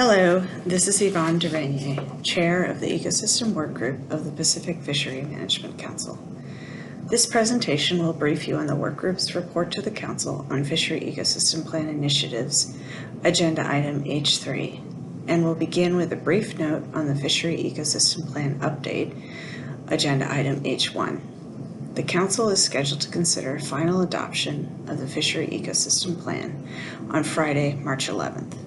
Hello, this is Yvonne deReynier, Chair of the Ecosystem Work Group of the Pacific Fishery Management Council. This presentation will brief you on the Work Group's report to the Council on Fishery Ecosystem Plan Initiatives, Agenda Item H.3, and will begin with a brief note on the Fishery Ecosystem Plan Update, Agenda Item H.1. The Council is scheduled to consider final adoption of the Fishery Ecosystem Plan on Friday, March 11th.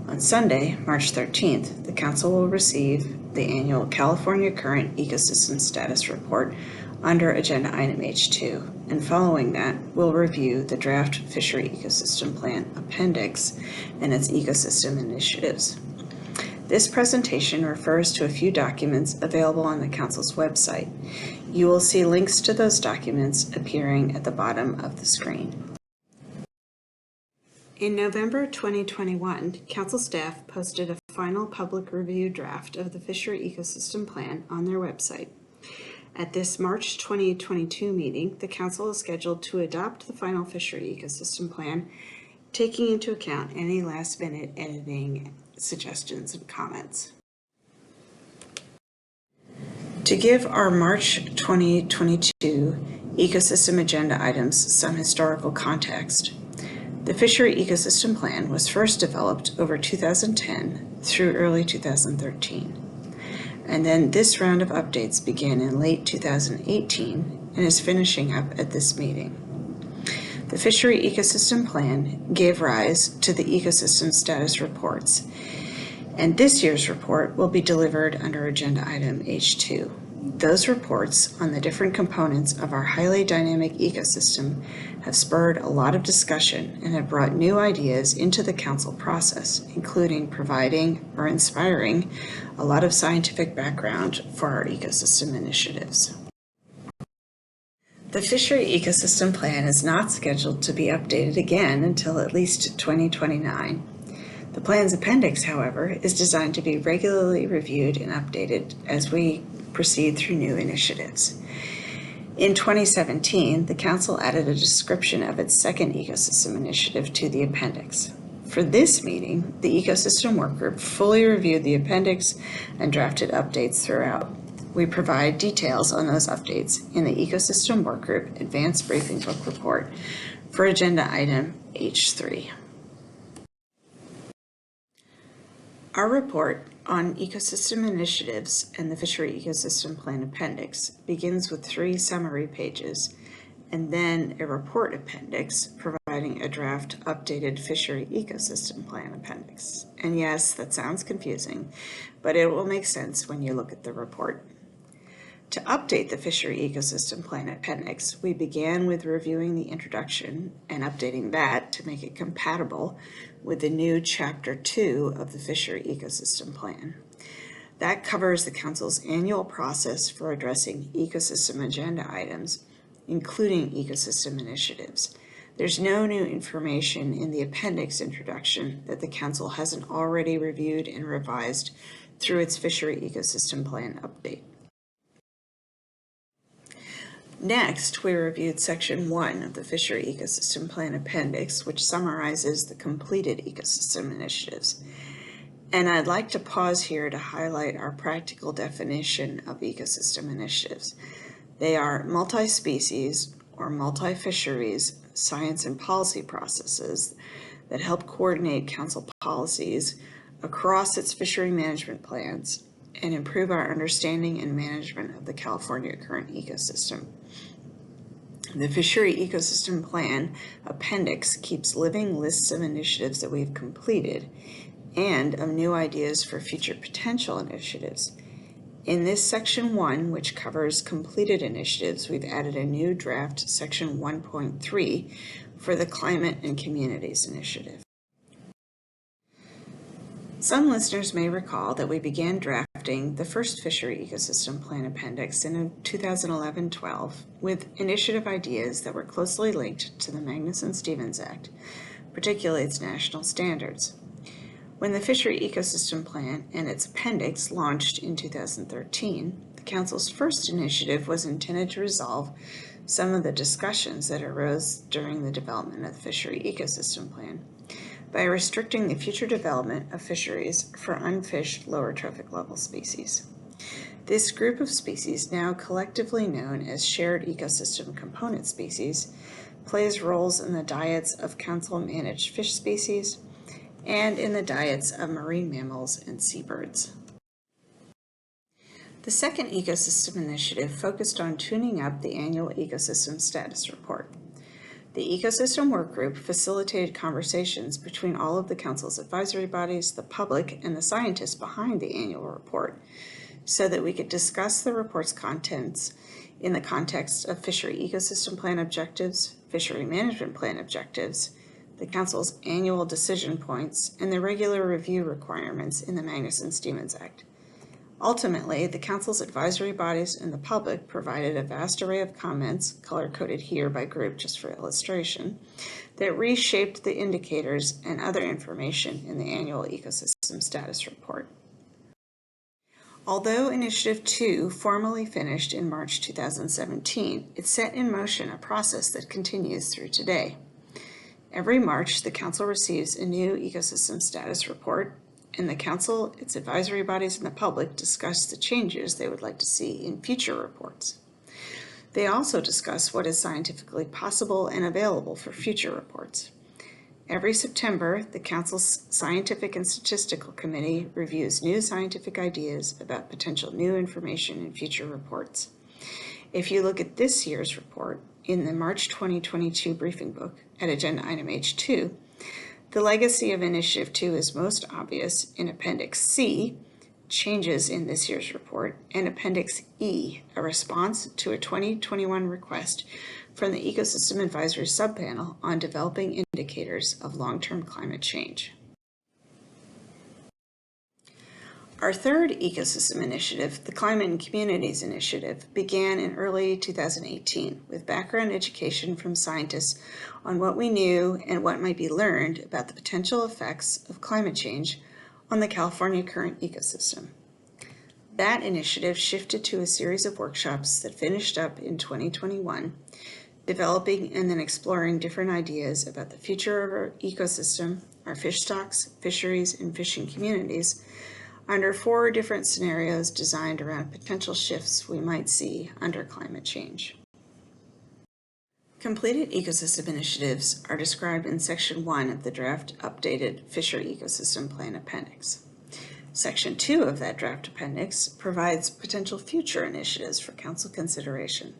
On Sunday, March 13th, the Council will receive the annual California Current Ecosystem Status Report under Agenda Item H.2, and following that, we'll review the draft Fishery Ecosystem Plan Appendix and its ecosystem initiatives. This presentation refers to a few documents available on the Council's website. You will see links to those documents appearing at the bottom of the screen. In November 2021, Council staff posted a final public review draft of the Fishery Ecosystem Plan on their website. At this March 2022 meeting, the Council is scheduled to adopt the final Fishery Ecosystem Plan, taking into account any last-minute editing, suggestions, and comments. To give our March 2022 ecosystem agenda items some historical context, the Fishery Ecosystem Plan was first developed over 2010 through early 2013. And then this round of updates began in late 2018 and is finishing up at this meeting. The Fishery Ecosystem Plan gave rise to the Ecosystem Status Reports, and this year's report will be delivered under Agenda Item H.2. Those reports on the different components of our highly dynamic ecosystem have spurred a lot of discussion and have brought new ideas into the Council process, including providing or inspiring a lot of scientific background for our ecosystem initiatives. The Fishery Ecosystem Plan is not scheduled to be updated again until at least 2029. The plan's appendix, however, is designed to be regularly reviewed and updated as we proceed through new initiatives. In 2017, the Council added a description of its second ecosystem initiative to the appendix. For this meeting, the Ecosystem Work Group fully reviewed the appendix and drafted updates throughout. We provide details on those updates in the Ecosystem Work Group Advanced Briefing Book Report for Agenda Item H.3. Our report on ecosystem initiatives and the Fishery Ecosystem Plan Appendix begins with 3 summary pages and then a report appendix providing a draft updated Fishery Ecosystem Plan Appendix. And yes, that sounds confusing, but it will make sense when you look at the report. To update the Fishery Ecosystem Plan Appendix, we began with reviewing the introduction and updating that to make it compatible with the new Chapter 2 of the Fishery Ecosystem Plan. That covers the Council's annual process for addressing ecosystem agenda items, including ecosystem initiatives. There's no new information in the appendix introduction that the Council hasn't already reviewed and revised through its Fishery Ecosystem Plan update. Next, we reviewed Section 1 of the Fishery Ecosystem Plan Appendix, which summarizes the completed ecosystem initiatives. And I'd like to pause here to highlight our practical definition of ecosystem initiatives. They are multi-species or multi-fisheries science and policy processes that help coordinate Council policies across its fishery management plans and improve our understanding and management of the California current ecosystem. The Fishery Ecosystem Plan Appendix keeps living lists of initiatives that we've completed and of new ideas for future potential initiatives. In this Section 1, which covers completed initiatives, we've added a new draft Section 1.3 for the Climate and Communities Initiative. Some listeners may recall that we began drafting the first Fishery Ecosystem Plan Appendix in 2011-12 with initiative ideas that were closely linked to the Magnuson-Stevens Act, particularly its national standards. When the Fishery Ecosystem Plan and its appendix launched in 2013, the Council's first initiative was intended to resolve some of the discussions that arose during the development of the Fishery Ecosystem Plan. by restricting the future development of fisheries for unfished lower trophic level species. This group of species, now collectively known as shared ecosystem component species, plays roles in the diets of council-managed fish species and in the diets of marine mammals and seabirds. The second ecosystem initiative focused on tuning up the annual ecosystem status report. The ecosystem work group facilitated conversations between all of the council's advisory bodies, the public, and the scientists behind the annual report, so that we could discuss the report's contents in the context of Fishery Ecosystem Plan objectives, Fishery Management Plan objectives, the Council's annual decision points, and the regular review requirements in the Magnuson-Stevens Act. Ultimately, the Council's advisory bodies and the public provided a vast array of comments, color-coded here by group just for illustration, that reshaped the indicators and other information in the annual ecosystem status report. Although Initiative 2 formally finished in March 2017, it set in motion a process that continues through today. Every March, the Council receives a new ecosystem status report, and the Council, its advisory bodies, and the public discuss the changes they would like to see in future reports. They also discuss what is scientifically possible and available for future reports. Every September, the Council's Scientific and Statistical Committee reviews new scientific ideas about potential new information in future reports. If you look at this year's report in the March 2022 briefing book at Agenda Item H.2, the legacy of Initiative 2 is most obvious in Appendix C, changes in this year's report, and Appendix E, a response to a 2021 request from the Ecosystem Advisory Subpanel on developing indicators of long-term climate change. Our third ecosystem initiative, the Climate and Communities Initiative, began in early 2018 with background education from scientists on what we knew and what might be learned about the potential effects of climate change on the California current ecosystem. That initiative shifted to a series of workshops that finished up in 2021, developing and then exploring different ideas about the future of our ecosystem, our fish stocks, fisheries, and fishing communities under 4 different scenarios designed around potential shifts we might see under climate change. Completed ecosystem initiatives are described in Section 1 of the draft updated Fishery Ecosystem Plan Appendix. Section 2 of that draft appendix provides potential future initiatives for Council consideration.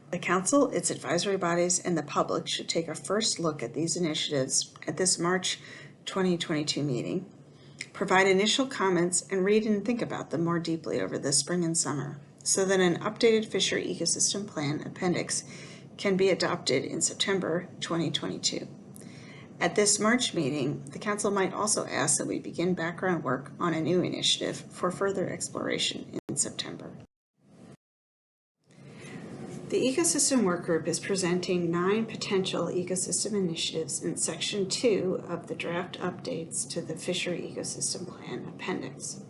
The Council, its advisory bodies, and the public should take a first look at these initiatives at this March 2022 meeting, provide initial comments, and read and think about them more deeply over the spring and summer, so that an updated Fishery Ecosystem Plan Appendix can be adopted in September 2022. At this March meeting, the Council might also ask that we begin background work on a new initiative for further exploration in September. The Ecosystem Work Group is presenting 9 potential ecosystem initiatives in Section 2 of the draft updates to the Fishery Ecosystem Plan Appendix.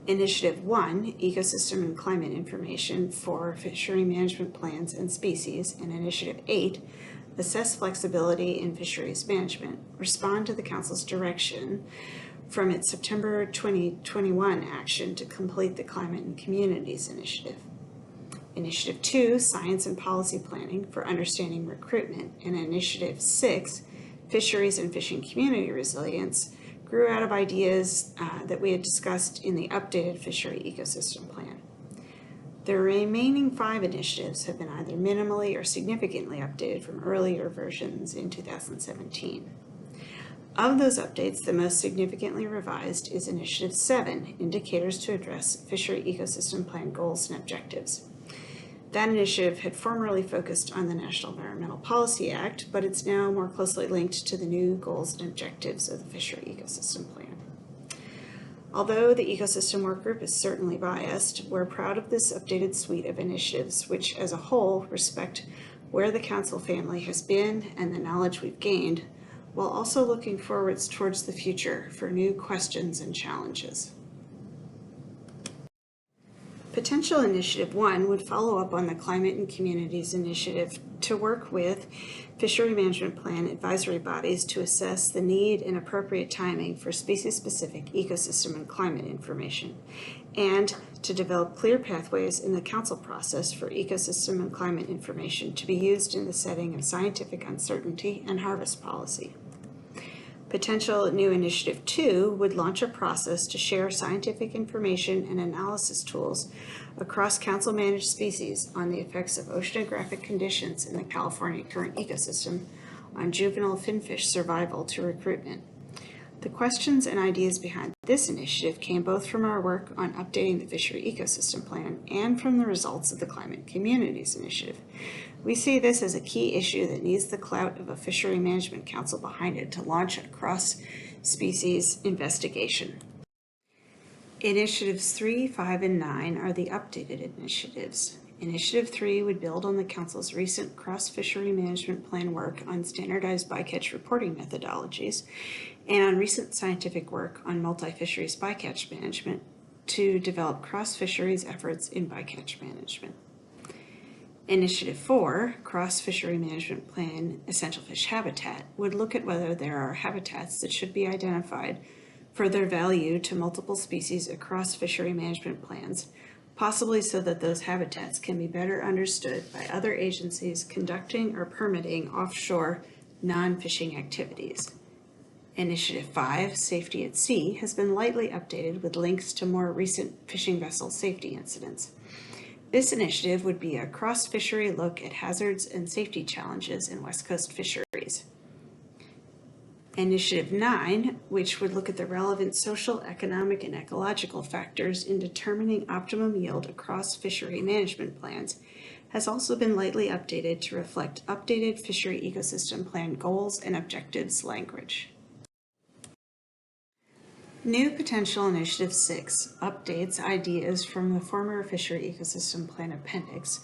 Initiative 1, Ecosystem and Climate Information for Fishery Management Plans and Species, and Initiative 8, Assess Flexibility in Fisheries Management, respond to the Council's direction from its September 2021 action to complete the Climate and Communities Initiative. Initiative 2, Science and Policy Planning for Understanding Recruitment, and Initiative 6, Fisheries and Fishing Community Resilience, grew out of ideas that we had discussed in the updated Fishery Ecosystem Plan. The remaining 5 initiatives have been either minimally or significantly updated from earlier versions in 2017. Of those updates, the most significantly revised is Initiative 7, Indicators to Address Fishery Ecosystem Plan Goals and Objectives. That initiative had formerly focused on the National Environmental Policy Act, but it's now more closely linked to the new goals and objectives of the Fishery Ecosystem Plan. Although the Ecosystem Work Group is certainly biased, we're proud of this updated suite of initiatives, which as a whole respect where the Council family has been and the knowledge we've gained, while also looking forwards towards the future for new questions and challenges. Potential Initiative 1 would follow up on the Climate and Communities Initiative to work with Fishery Management Plan advisory bodies to assess the need and appropriate timing for species-specific ecosystem and climate information, and to develop clear pathways in the council process for ecosystem and climate information to be used in the setting of scientific uncertainty and harvest policy. Potential New Initiative 2 would launch a process to share scientific information and analysis tools across council-managed species on the effects of oceanographic conditions in the California current ecosystem on juvenile finfish survival to recruitment. The questions and ideas behind this initiative came both from our work on updating the Fishery Ecosystem Plan and from the results of the Climate Communities Initiative. We see this as a key issue that needs the clout of a Fishery Management Council behind it to launch a cross-species investigation. Initiatives 3, 5, and 9 are the updated initiatives. Initiative 3 would build on the Council's recent cross-fishery management plan work on standardized bycatch reporting methodologies and on recent scientific work on multi-fisheries bycatch management to develop cross-fisheries efforts in bycatch management. Initiative 4, Cross-Fishery Management Plan Essential Fish Habitat, would look at whether there are habitats that should be identified for their value to multiple species across fishery management plans, possibly so that those habitats can be better understood by other agencies conducting or permitting offshore non-fishing activities. Initiative 5, Safety at Sea, has been lightly updated with links to more recent fishing vessel safety incidents. This initiative would be a cross-fishery look at hazards and safety challenges in West Coast fisheries. Initiative 9, which would look at the relevant social, economic, and ecological factors in determining optimum yield across fishery management plans, has also been lightly updated to reflect updated Fishery Ecosystem Plan goals and objectives language. New Potential Initiative 6 updates ideas from the former Fishery Ecosystem Plan Appendix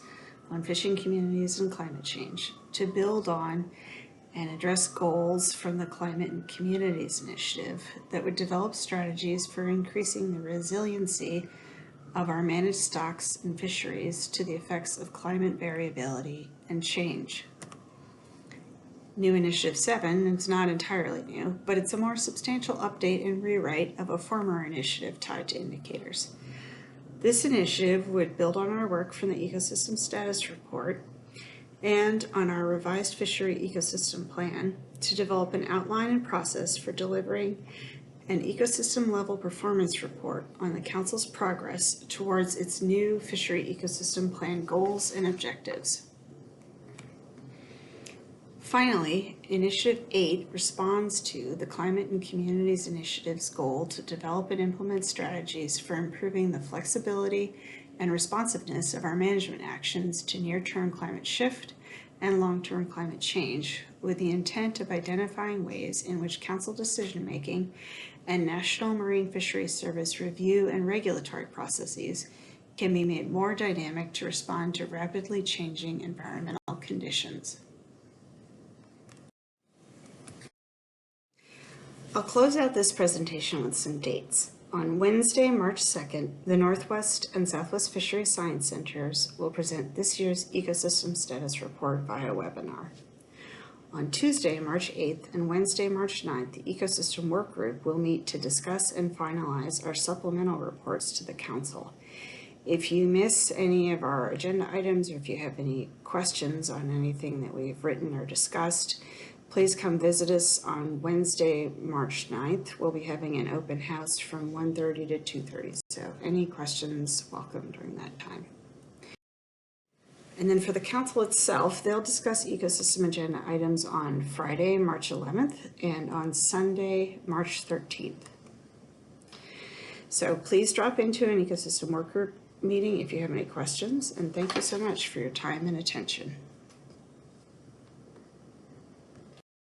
on fishing communities and climate change to build on and address goals from the Climate and Communities Initiative that would develop strategies for increasing the resiliency of our managed stocks and fisheries to the effects of climate variability and change. New Initiative 7 is not entirely new, but it's a more substantial update and rewrite of a former initiative tied to indicators. This initiative would build on our work from the Ecosystem Status Report and on our revised Fishery Ecosystem Plan to develop an outline and process for delivering an ecosystem-level performance report on the Council's progress towards its new Fishery Ecosystem Plan goals and objectives. Finally, Initiative 8 responds to the Climate and Communities Initiative's goal to develop and implement strategies for improving the flexibility and responsiveness of our management actions to near-term climate shift and long-term climate change, with the intent of identifying ways in which Council decision-making and National Marine Fisheries Service review and regulatory processes can be made more dynamic to respond to rapidly changing environmental conditions. I'll close out this presentation with some dates. On Wednesday, March 2nd, the Northwest and Southwest Fisheries Science Centers will present this year's Ecosystem Status Report via webinar. On Tuesday, March 8th and Wednesday, March 9th, the Ecosystem Work Group will meet to discuss and finalize our supplemental reports to the Council. If you miss any of our agenda items or if you have any questions on anything that we've written or discussed, please come visit us on Wednesday, March 9th. We'll be having an open house from 1:30 to 2:30. So any questions, welcome during that time. And then for the Council itself, they'll discuss ecosystem agenda items on Friday, March 11th and on Sunday, March 13th. So please drop into an Ecosystem Work Group meeting if you have any questions, and thank you so much for your time and attention.